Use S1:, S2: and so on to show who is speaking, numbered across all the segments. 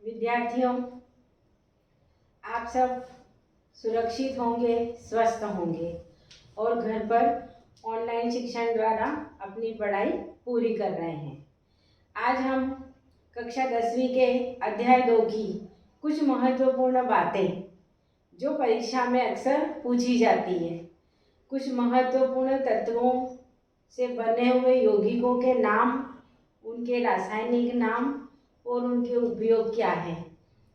S1: विद्यार्थियों, आप सब सुरक्षित होंगे, स्वस्थ होंगे और घर पर ऑनलाइन शिक्षण द्वारा अपनी पढ़ाई पूरी कर रहे हैं। आज हम कक्षा 10वीं के अध्याय 2 की कुछ महत्वपूर्ण बातें जो परीक्षा में अक्सर पूछी जाती है, कुछ महत्वपूर्ण तत्वों से बने हुए यौगिकों के नाम, उनके रासायनिक नाम और उनके उपयोग क्या है।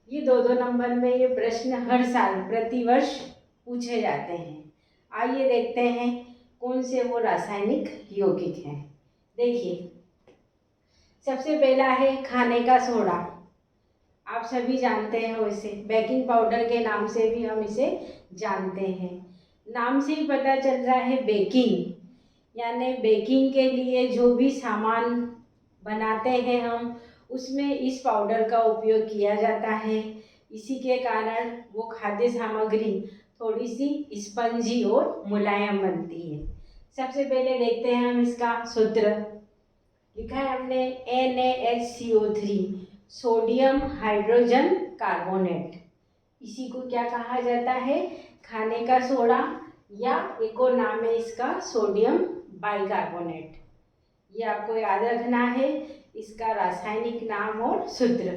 S1: ये 2-2 नंबर में ये प्रश्न हर साल प्रतिवर्ष पूछे जाते हैं। आइए देखते हैं कौन से वो रासायनिक यौगिक हैं। देखिए, सबसे पहला है खाने का सोडा। आप सभी जानते हैं, वैसे बेकिंग पाउडर के नाम से भी हम इसे जानते हैं। नाम से ही पता चल रहा है बेकिंग, यानी बेकिंग के लिए जो भी सामान बनाते हैं हम, उसमें इस पाउडर का उपयोग किया जाता है। इसी के कारण वो खाद्य सामग्री थोड़ी सी स्पंजी और मुलायम बनती है। सबसे पहले देखते हैं हम इसका सूत्र। लिखा है हमने NaHCO3, सोडियम हाइड्रोजन कार्बोनेट। इसी को क्या कहा जाता है? खाने का सोडा, या एक और नाम है इसका सोडियम बाइकार्बोनेट। ये आपको याद रखना है, इसका रासायनिक नाम और सूत्र।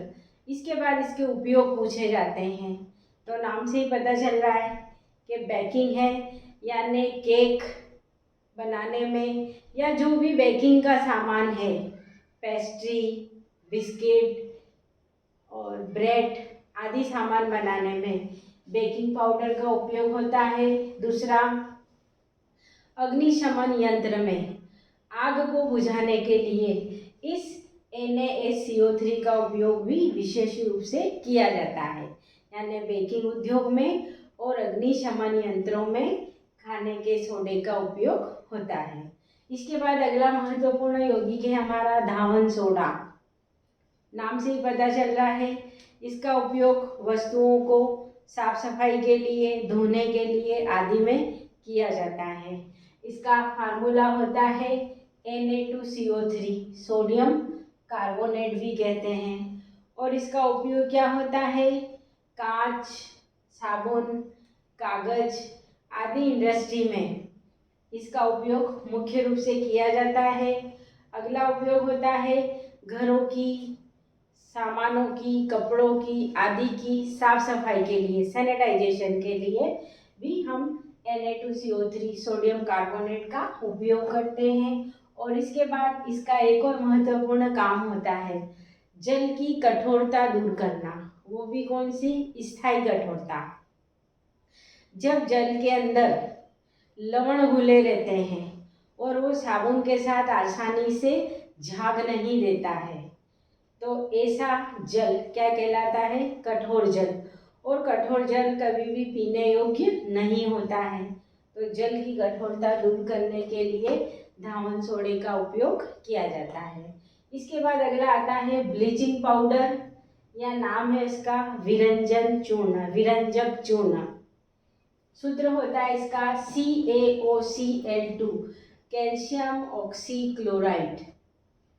S1: इसके बाद इसके उपयोग पूछे जाते हैं। तो नाम से ही पता चल रहा है कि बेकिंग है, यानी केक बनाने में या जो भी बेकिंग का सामान है, पेस्ट्री, बिस्किट और ब्रेड आदि सामान बनाने में बेकिंग पाउडर का उपयोग होता है। दूसरा, अग्निशमन यंत्र में आग को बुझाने के लिए इस NaHCO3 का उपयोग भी विशेष रूप से किया जाता है। यानी बेकिंग उद्योग में और अग्निशमन यंत्रों में खाने के सोडे का उपयोग होता है। इसके बाद अगला महत्वपूर्ण यौगिक है हमारा धावन सोडा। नाम से ही पता चल रहा है, इसका उपयोग वस्तुओं को साफ सफाई के लिए, धोने के लिए आदि में किया जाता है। इसका फार्मूला होता है Na2CO3, सोडियम कार्बोनेट भी कहते हैं। और इसका उपयोग क्या होता है? कांच, साबुन, कागज आदि इंडस्ट्री में इसका उपयोग मुख्य रूप से किया जाता है। अगला उपयोग होता है घरों की, सामानों की, कपड़ों की आदि की साफ सफाई के लिए, सैनिटाइजेशन के लिए भी हम Na2CO3 सोडियम कार्बोनेट का उपयोग करते हैं। और इसके बाद इसका एक और महत्वपूर्ण काम होता है जल की कठोरता दूर करना। वो भी कौन सी? स्थायी कठोरता। जब जल के अंदर लवण घुले रहते हैं और वो साबुन के साथ आसानी से झाग नहीं देता है, तो ऐसा जल क्या कहलाता है? कठोर जल। और कठोर जल कभी भी पीने योग्य नहीं होता है। तो जल की कठोरता दूर करने के लिए धावन सोडे का उपयोग किया जाता है। इसके बाद अगला आता है ब्लीचिंग पाउडर, या नाम है इसका विरंजन चूर्ण, विरंजक चूर्ण। सूत्र होता है इसका CaOCl2, कैल्शियम ऑक्सीक्लोराइड।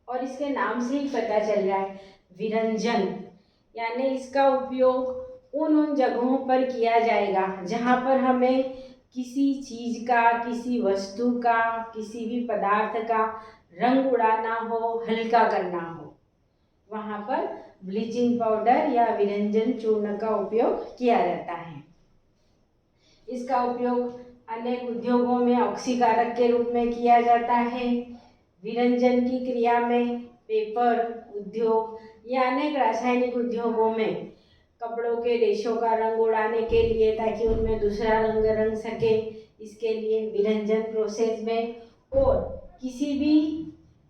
S1: और इसके नाम से ही पता चल रहा है विरंजन, यानी इसका उपयोग उन जगहों पर किया जाएगा जहाँ पर हमें किसी चीज़ का, किसी वस्तु का, किसी भी पदार्थ का रंग उड़ाना हो, हल्का करना हो, वहाँ पर ब्लीचिंग पाउडर या विरंजन चूर्ण का उपयोग किया जाता है। इसका उपयोग अनेक उद्योगों में ऑक्सीकारक के रूप में किया जाता है। विरंजन की क्रिया में पेपर उद्योग या अनेक रासायनिक उद्योगों में कपड़ों के रेशों का रंग उड़ाने के लिए, ताकि उनमें दूसरा रंग रंग सके, इसके लिए विरंजन प्रोसेस में, और किसी भी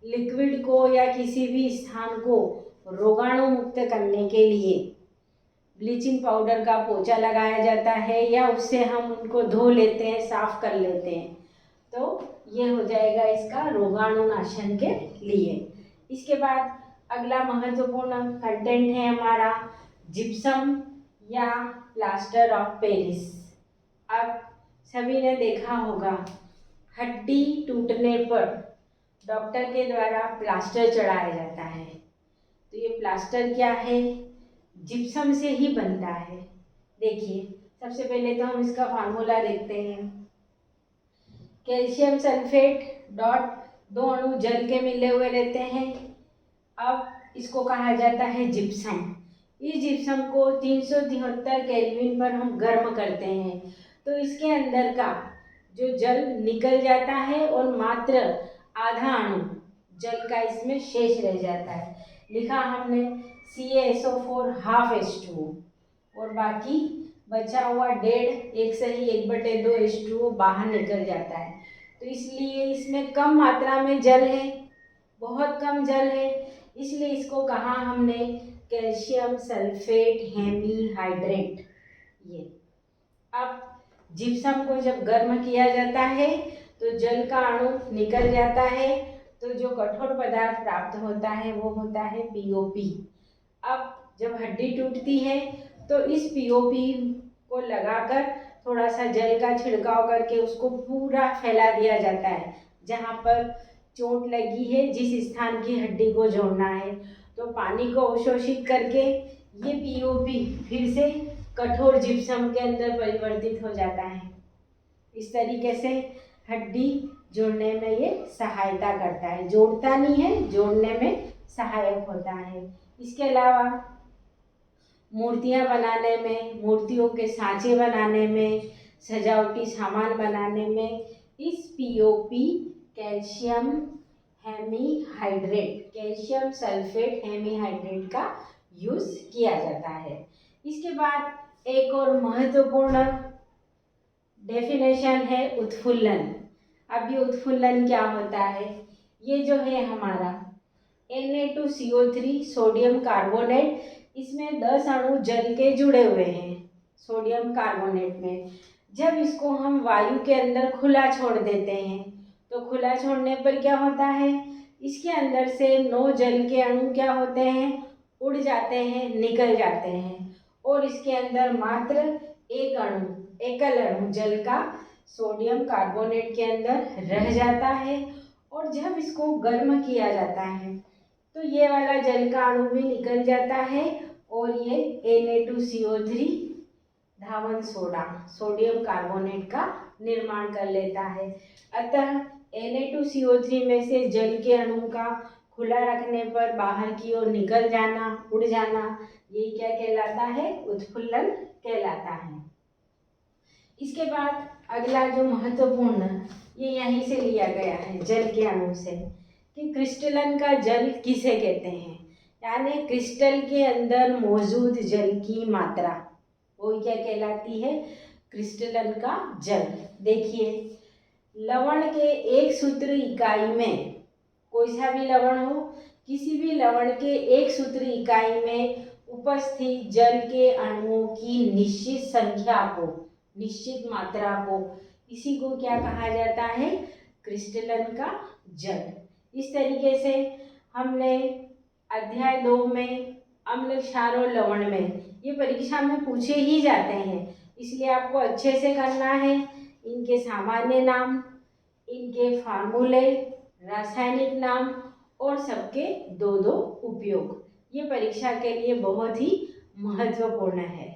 S1: लिक्विड को या किसी भी स्थान को रोगाणु मुक्त करने के लिए ब्लीचिंग पाउडर का पोछा लगाया जाता है, या उससे हम उनको धो लेते हैं, साफ कर लेते हैं, तो ये हो जाएगा इसका रोगाणुनाशन के लिए। इसके बाद अगला महत्वपूर्ण कंटेंट है हमारा जिप्सम या प्लास्टर ऑफ पेरिस। अब सभी ने देखा होगा, हड्डी टूटने पर डॉक्टर के द्वारा प्लास्टर चढ़ाया जाता है। तो ये प्लास्टर क्या है? जिप्सम से ही बनता है। देखिए, सबसे पहले तो हम इसका फार्मूला देखते हैं। कैल्शियम सल्फेट डॉट, दो अणु जल के मिले हुए रहते हैं। अब इसको कहा जाता है जिप्सम। इस जिप्सम को 373 केल्विन पर हम गर्म करते हैं तो इसके अंदर का जो जल निकल जाता है और मात्र आधा अणु जल का इसमें शेष रह जाता है। लिखा हमने CaSO4 हाफ H2O और बाकी बचा हुआ 1.5 एक सही 1/2 H2O बाहर निकल जाता है। तो इसलिए इसमें कम मात्रा में जल है, बहुत कम जल है, इसलिए इसको कहा हमने कैल्शियम सल्फेट हेमीहाइड्रेट। ये अब जिप्सम को जब गर्म किया जाता है तो जल का अणु निकल जाता है, तो जो कठोर पदार्थ प्राप्त होता है वो होता है POP। अब जब हड्डी टूटती है तो इस POP को लगाकर थोड़ा सा जल का छिड़काव करके उसको पूरा फैला दिया जाता है। जहाँ पर चोट लगी है, जिस स्थान की हड्डी को जोड़ना है, तो पानी को अवशोषित करके ये POP फिर से कठोर जिप्सम के अंदर परिवर्तित हो जाता है। इस तरीके से हड्डी जोड़ने में ये सहायता करता है, जोड़ता नहीं है, जोड़ने में सहायक होता है। इसके अलावा मूर्तियाँ बनाने में, मूर्तियों के सांचे बनाने में, सजावटी सामान बनाने में इस POP calcium hemihydrate, calcium sulphate hemihydrate का यूज़ किया जाता है। इसके बाद एक और महत्वपूर्ण डेफिनेशन है उत्फुल्लन। अब ये उत्फुल्लन क्या होता है? ये जो है हमारा Na2CO3 सोडियम कार्बोनेट, इसमें 10 अणु जल के जुड़े हुए हैं सोडियम कार्बोनेट में। जब इसको हम वायु के अंदर खुला छोड़ देते हैं तो खुला छोड़ने पर क्या होता है, इसके अंदर से 9 जल के अणु क्या होते हैं, उड़ जाते हैं, निकल जाते हैं और इसके अंदर मात्र एक अणु, एकल अणु जल का सोडियम कार्बोनेट के अंदर रह जाता है। और जब इसको गर्म किया जाता है तो ये वाला जल का अणु भी निकल जाता है और ये Na2CO3 धावन सोडा, सोडियम कार्बोनेट का निर्माण कर लेता है। अतः Na2CO3 में से जल के अणु का खुला रखने पर बाहर की ओर निकल जाना, उड़ जाना, ये क्या कहलाता है? उत्फुल्लन कहलाता है। इसके बाद अगला जो महत्वपूर्ण, ये यहीं से लिया गया है जल के अणु से, कि क्रिस्टलन का जल किसे कहते हैं, यानी क्रिस्टल के अंदर मौजूद जल की मात्रा, वो क्या कहलाती है? क्रिस्टलन का जल। देखिए, लवण के एक सूत्र इकाई में, कोई सा भी लवण हो, किसी भी लवण के एक सूत्र इकाई में उपस्थित जल के अणुओं की निश्चित संख्या को, निश्चित मात्रा को, इसी को क्या कहा जाता है? क्रिस्टलन का जल। इस तरीके से हमने अध्याय 2 में अम्ल, क्षार और लवण में, ये परीक्षा में पूछे ही जाते हैं, इसलिए आपको अच्छे से करना है। इनके सामान्य नाम, इनके फार्मूले, रासायनिक नाम और सबके 2-2 उपयोग, ये परीक्षा के लिए बहुत ही महत्वपूर्ण है।